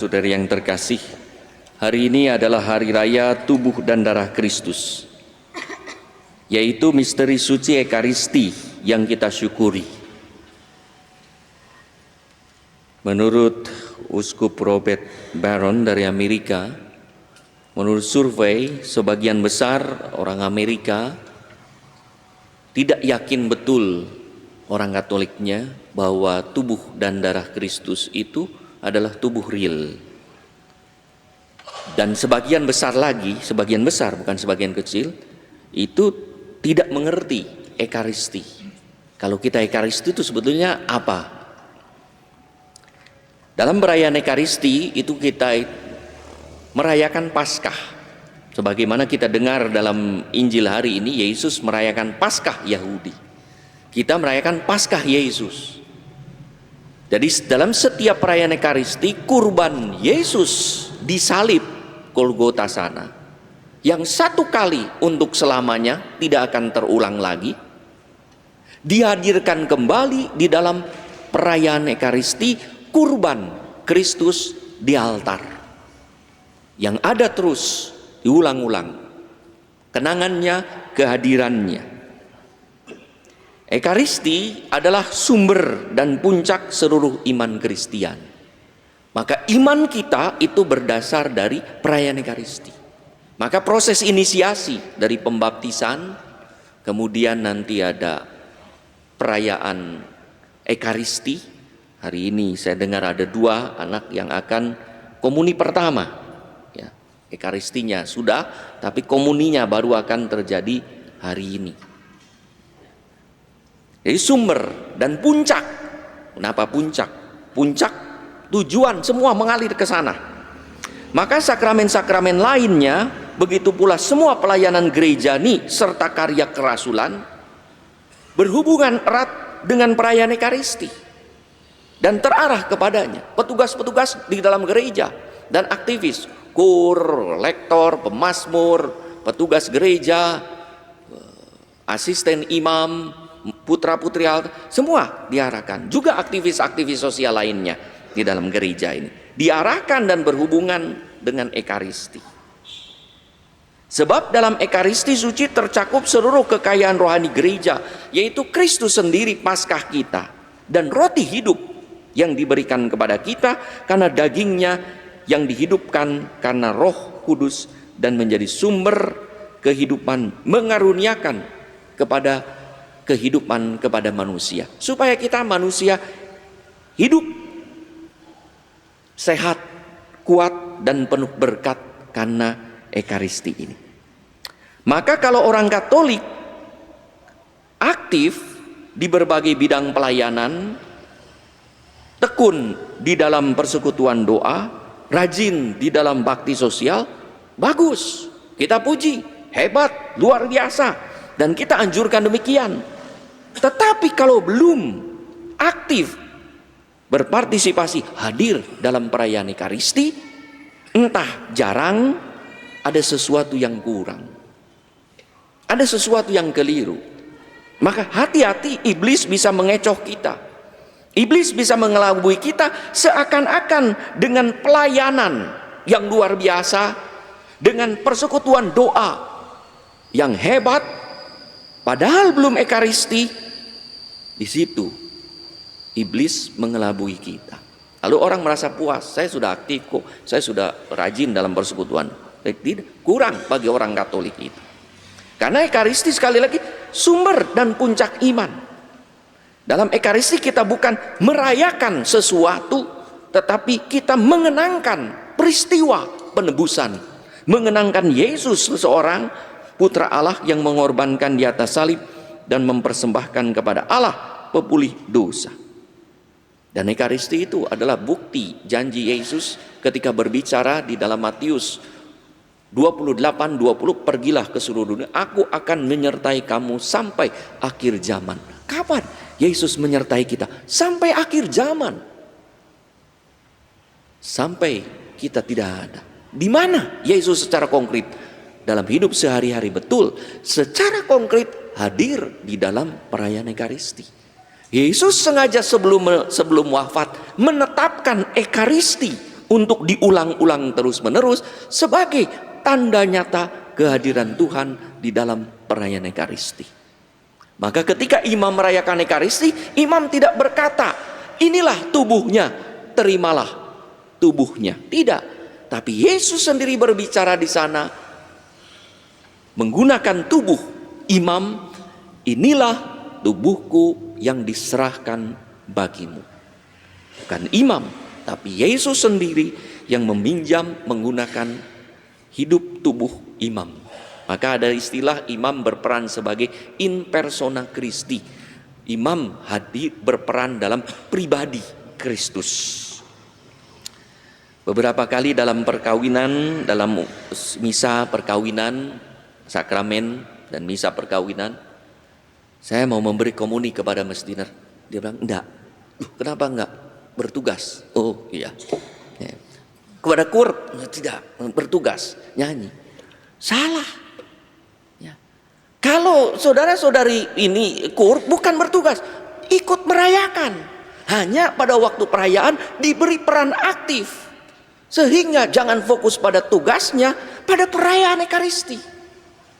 Saudari yang terkasih, hari ini adalah hari raya tubuh dan darah Kristus, yaitu misteri suci Ekaristi yang kita syukuri. Menurut Uskup Robert Barron dari Amerika, menurut survei, sebagian besar orang Amerika tidak yakin betul orang Katoliknya bahwa tubuh dan darah Kristus itu adalah tubuh real. Dan sebagian besar lagi, sebagian besar bukan sebagian kecil, itu tidak mengerti Ekaristi. Kalau kita Ekaristi itu sebetulnya apa? Dalam perayaan Ekaristi itu kita merayakan Paskah. Sebagaimana kita dengar dalam Injil hari ini, Yesus merayakan Paskah Yahudi. Kita merayakan Paskah Yesus. Jadi dalam setiap perayaan Ekaristi, kurban Yesus disalib Golgota sana, yang satu kali untuk selamanya tidak akan terulang lagi, dihadirkan kembali di dalam perayaan Ekaristi, kurban Kristus di altar, yang ada terus diulang-ulang, kenangannya, kehadirannya. Ekaristi adalah sumber dan puncak seluruh iman Kristian. Maka iman kita itu berdasar dari perayaan Ekaristi. Maka proses inisiasi dari pembaptisan, kemudian nanti ada perayaan Ekaristi. Hari ini saya dengar ada 2 anak yang akan komuni pertama. Ya, Ekaristinya sudah, tapi komuninya baru akan terjadi hari ini. Jadi sumber dan puncak. Kenapa puncak? Puncak tujuan semua mengalir ke sana. Maka sakramen-sakramen lainnya, begitu pula semua pelayanan gereja ini serta karya kerasulan berhubungan erat dengan perayaan Ekaristi dan terarah kepadanya. Petugas-petugas di dalam gereja dan aktivis, kur, lektor, pemazmur, petugas gereja, asisten imam, putra-putri altar, semua diarahkan. Juga aktivis-aktivis sosial lainnya di dalam gereja ini diarahkan dan berhubungan dengan Ekaristi. Sebab dalam Ekaristi suci tercakup seluruh kekayaan rohani gereja, yaitu Kristus sendiri Paskah kita dan roti hidup yang diberikan kepada kita karena dagingnya yang dihidupkan karena Roh Kudus dan menjadi sumber kehidupan, mengaruniakan kehidupan kepada manusia, supaya kita manusia hidup sehat, kuat dan penuh berkat karena Ekaristi ini. Maka kalau orang Katolik aktif di berbagai bidang pelayanan, tekun di dalam persekutuan doa, rajin di dalam bakti sosial, bagus, kita puji, hebat, luar biasa, dan kita anjurkan demikian. Tetapi kalau belum aktif berpartisipasi, hadir dalam perayaan Ekaristi, entah jarang, ada sesuatu yang kurang, ada sesuatu yang keliru. Maka hati-hati, iblis bisa mengecoh kita, iblis bisa mengelabui kita seakan-akan dengan pelayanan yang luar biasa, dengan persekutuan doa yang hebat, padahal belum Ekaristi. Di situ iblis mengelabui kita. Lalu orang merasa puas, saya sudah aktif kok, saya sudah rajin dalam persekutuan. Tidak, kurang bagi orang Katolik itu. Karena Ekaristi sekali lagi sumber dan puncak iman. Dalam Ekaristi kita bukan merayakan sesuatu, tetapi kita mengenangkan peristiwa penebusan, mengenangkan Yesus, seseorang Putra Allah yang mengorbankan di atas salib dan mempersembahkan kepada Allah pepulih dosa. Dan Ekaristi itu adalah bukti janji Yesus ketika berbicara di dalam Matius 28:20, pergilah ke seluruh dunia, aku akan menyertai kamu sampai akhir zaman. Kapan Yesus menyertai kita? Sampai akhir zaman. Sampai kita tidak ada. Di mana Yesus secara konkret? Dalam hidup sehari-hari, betul, secara konkret hadir di dalam perayaan Ekaristi. Yesus sengaja sebelum wafat menetapkan Ekaristi untuk diulang-ulang terus-menerus sebagai tanda nyata kehadiran Tuhan di dalam perayaan Ekaristi. Maka ketika imam merayakan Ekaristi, imam tidak berkata, inilah tubuhnya, terimalah tubuhnya. Tidak. Tapi Yesus sendiri berbicara di sana menggunakan tubuh imam, inilah tubuhku yang diserahkan bagimu. Bukan imam, tapi Yesus sendiri yang meminjam menggunakan hidup tubuh imam. Maka ada istilah imam berperan sebagai in persona Christi. Imam hadir berperan dalam pribadi Kristus. Beberapa kali dalam perkawinan, dalam misa perkawinan, sakramen dan misa perkawinan, saya mau memberi komuni kepada Mas Dinar. Dia bilang, enggak. Kenapa enggak? Bertugas. Oh iya. Kepada kur, tidak. Bertugas, nyanyi. Salah. Ya. Kalau saudara-saudari ini kur, bukan bertugas, ikut merayakan. Hanya pada waktu perayaan diberi peran aktif. Sehingga jangan fokus pada tugasnya, pada perayaan Ekaristi.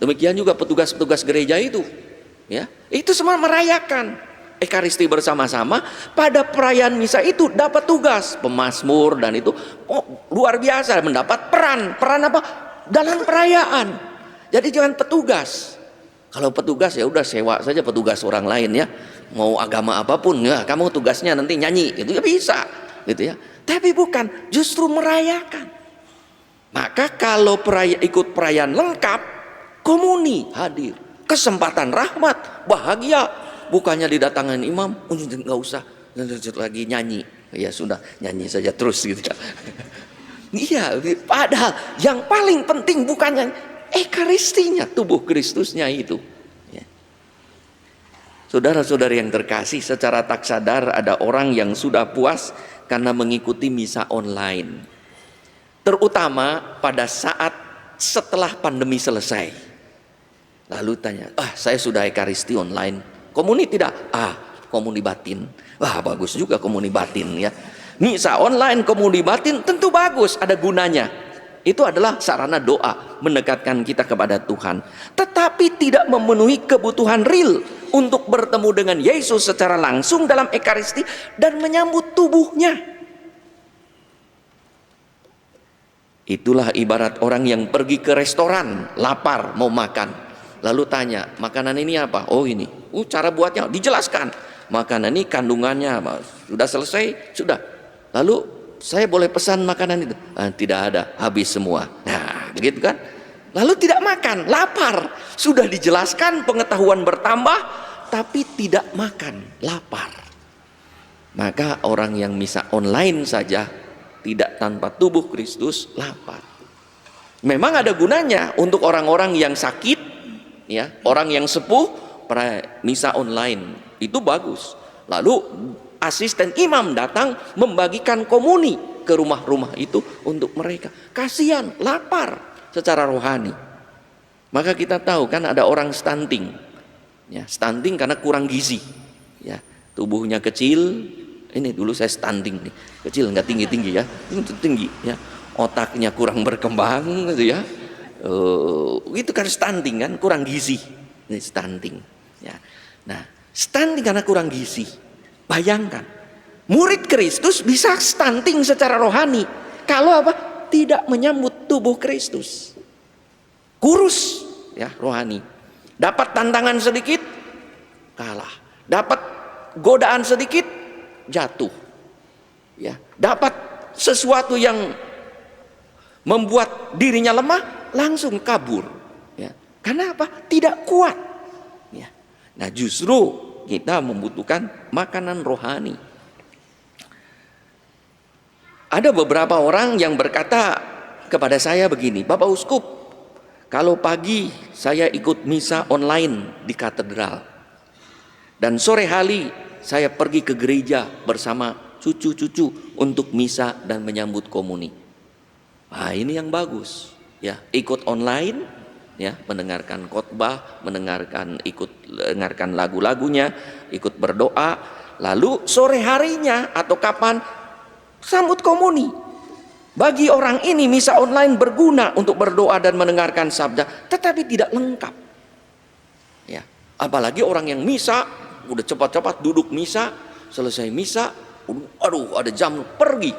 Demikian juga petugas-petugas gereja itu. Ya, itu semua merayakan Ekaristi bersama-sama. Pada perayaan misa itu dapat tugas pemazmur dan itu luar biasa, mendapat peran apa dalam perayaan. Jadi jangan petugas. Kalau petugas ya udah sewa saja petugas orang lain ya. Mau agama apapun ya, kamu tugasnya nanti nyanyi, itu ya bisa, gitu ya. Tapi bukan, justru merayakan. Maka kalau ikut perayaan lengkap, komuni hadir, kesempatan rahmat, bahagia. Bukannya didatangin imam, nggak usah lagi nyanyi, ya sudah nyanyi saja terus gitu ya. Iya, padahal yang paling penting bukannya Ekaristinya, tubuh Kristusnya itu. Ya. Saudara-saudari yang terkasih, secara tak sadar ada orang yang sudah puas karena mengikuti misa online. Terutama pada saat setelah pandemi selesai. Lalu tanya, saya sudah Ekaristi online. Komuni tidak? Komuni batin. Wah, bagus juga komuni batin ya. Misa online, komuni batin tentu bagus, ada gunanya. Itu adalah sarana doa mendekatkan kita kepada Tuhan. Tetapi tidak memenuhi kebutuhan real untuk bertemu dengan Yesus secara langsung dalam Ekaristi dan menyambut tubuhnya. Itulah ibarat orang yang pergi ke restoran, lapar mau makan. Lalu tanya, makanan ini apa? Oh ini. Cara buatnya dijelaskan. Makanan ini kandungannya sudah selesai, sudah. Lalu saya boleh pesan makanan itu? Tidak ada, habis semua. Nah, begitu kan? Lalu tidak makan, lapar. Sudah dijelaskan, pengetahuan bertambah, tapi tidak makan, lapar. Maka orang yang misa online saja tidak tanpa tubuh Kristus lapar. Memang ada gunanya untuk orang-orang yang sakit, ya, orang yang sepuh, misa online itu bagus. Lalu asisten imam datang membagikan komuni ke rumah-rumah itu untuk mereka. Kasihan, lapar secara rohani. Maka kita tahu kan ada orang stunting, ya, stunting karena kurang gizi, ya, tubuhnya kecil. Ini dulu saya stunting nih, kecil nggak tinggi-tinggi ya, itu tinggi ya, otaknya kurang berkembang gitu ya. Itu kan stunting kan, kurang gizi. Ini stunting ya. Nah, stunting karena kurang gizi. Bayangkan, murid Kristus bisa stunting secara rohani kalau apa? Tidak menyambut tubuh Kristus. Kurus ya rohani. Dapat tantangan sedikit kalah. Dapat godaan sedikit jatuh. Ya, dapat sesuatu yang membuat dirinya lemah langsung kabur. Ya. Karena apa? Tidak kuat. Ya. Nah, justru kita membutuhkan makanan rohani. Ada beberapa orang yang berkata kepada saya begini, Bapak Uskup, kalau pagi saya ikut misa online di katedral, dan sore hari saya pergi ke gereja bersama cucu-cucu untuk misa dan menyambut komuni. Nah, ini yang bagus, ya, ikut online, ya, mendengarkan khotbah, mendengarkan lagu-lagunya, ikut berdoa, lalu sore harinya atau kapan sambut komuni. Bagi orang ini misa online berguna untuk berdoa dan mendengarkan sabda, tetapi tidak lengkap. Ya, apalagi orang yang misa udah cepat-cepat duduk misa, selesai misa, aduh ada jam pergi,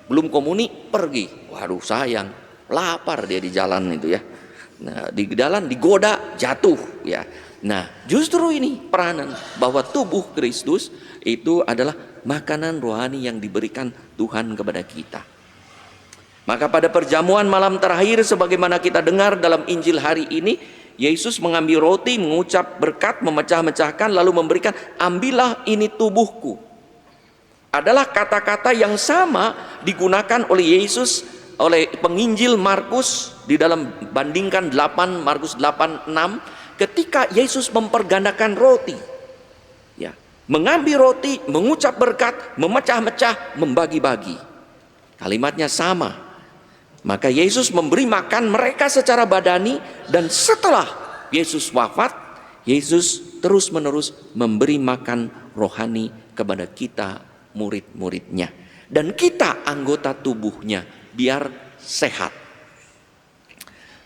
belum komuni pergi. Waduh sayang, lapar dia di jalan itu ya. Nah, di jalan digoda jatuh ya. Nah, justru ini peranan bahwa tubuh Kristus itu adalah makanan rohani yang diberikan Tuhan kepada kita. Maka pada perjamuan malam terakhir sebagaimana kita dengar dalam Injil hari ini, Yesus mengambil roti, mengucap berkat, memecah-mecahkan lalu memberikan, ambillah ini tubuhku. Adalah kata-kata yang sama digunakan oleh Yesus oleh penginjil Markus di dalam bandingkan 8 Markus 8:6 ketika Yesus mempergandakan roti. Ya, mengambil roti, mengucap berkat, memecah-mecah, membagi-bagi. Kalimatnya sama. Maka Yesus memberi makan mereka secara badani, dan setelah Yesus wafat, Yesus terus-menerus memberi makan rohani kepada kita murid-muridnya. Dan kita anggota tubuhnya biar sehat.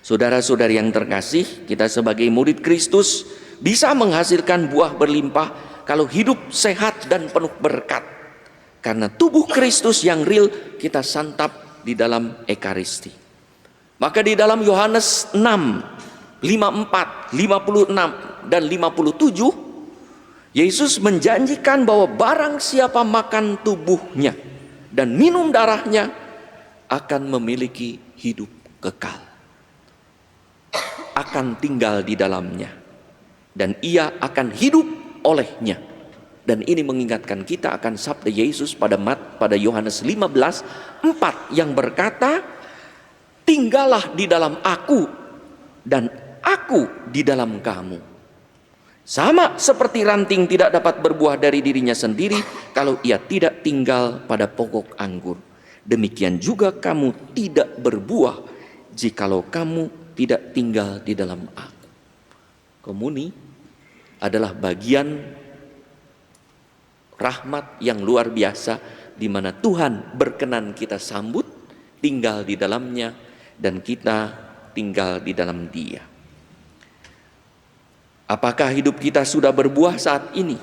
Saudara-saudari yang terkasih, kita sebagai murid Kristus bisa menghasilkan buah berlimpah kalau hidup sehat dan penuh berkat. Karena tubuh Kristus yang real kita santap di dalam Ekaristi. Maka di dalam Yohanes 6, 54, 56 dan 57, Yesus menjanjikan bahwa barang siapa makan tubuhnya dan minum darahnya akan memiliki hidup kekal, akan tinggal di dalamnya, dan ia akan hidup olehnya. Dan ini mengingatkan kita akan sabda Yesus pada Yohanes 15:4 yang berkata, tinggallah di dalam aku dan aku di dalam kamu. Sama seperti ranting tidak dapat berbuah dari dirinya sendiri kalau ia tidak tinggal pada pokok anggur. Demikian juga kamu tidak berbuah jikalau kamu tidak tinggal di dalam aku. Komuni adalah bagian rahmat yang luar biasa di mana Tuhan berkenan kita sambut, tinggal di dalamnya, dan kita tinggal di dalam Dia. Apakah hidup kita sudah berbuah saat ini?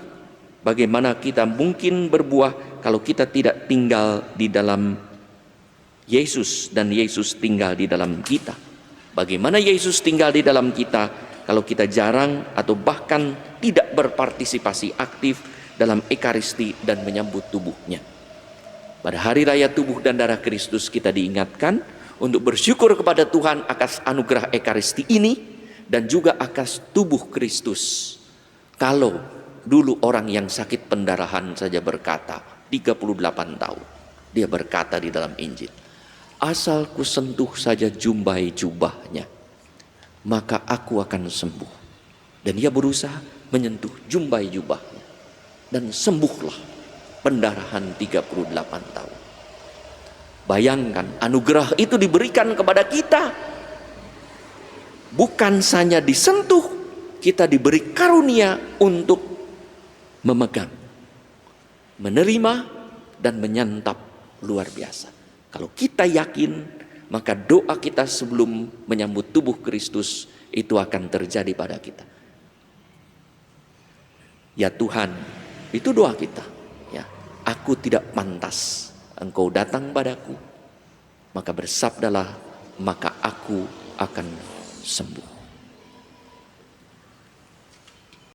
Bagaimana kita mungkin berbuah kalau kita tidak tinggal di dalam Yesus dan Yesus tinggal di dalam kita? Bagaimana Yesus tinggal di dalam kita kalau kita jarang atau bahkan tidak berpartisipasi aktif dalam Ekaristi dan menyambut tubuhnya? Pada hari raya tubuh dan darah Kristus kita diingatkan untuk bersyukur kepada Tuhan atas anugerah Ekaristi ini dan juga atas tubuh Kristus. Kalau dulu orang yang sakit pendarahan saja berkata, 38 tahun, dia berkata di dalam Injil, asal ku sentuh saja jumbai jubahnya, maka aku akan sembuh. Dan dia berusaha menyentuh jumbai jubahnya, dan sembuhlah pendarahan 38 tahun. Bayangkan anugerah itu diberikan kepada kita. Bukan hanya disentuh, kita diberi karunia untuk memegang, menerima, dan menyantap. Luar biasa. Kalau kita yakin, maka doa kita sebelum menyambut tubuh Kristus itu akan terjadi pada kita. Ya Tuhan, itu doa kita. Ya, aku tidak pantas Engkau datang padaku, maka bersabdalah, maka aku akan sembuh.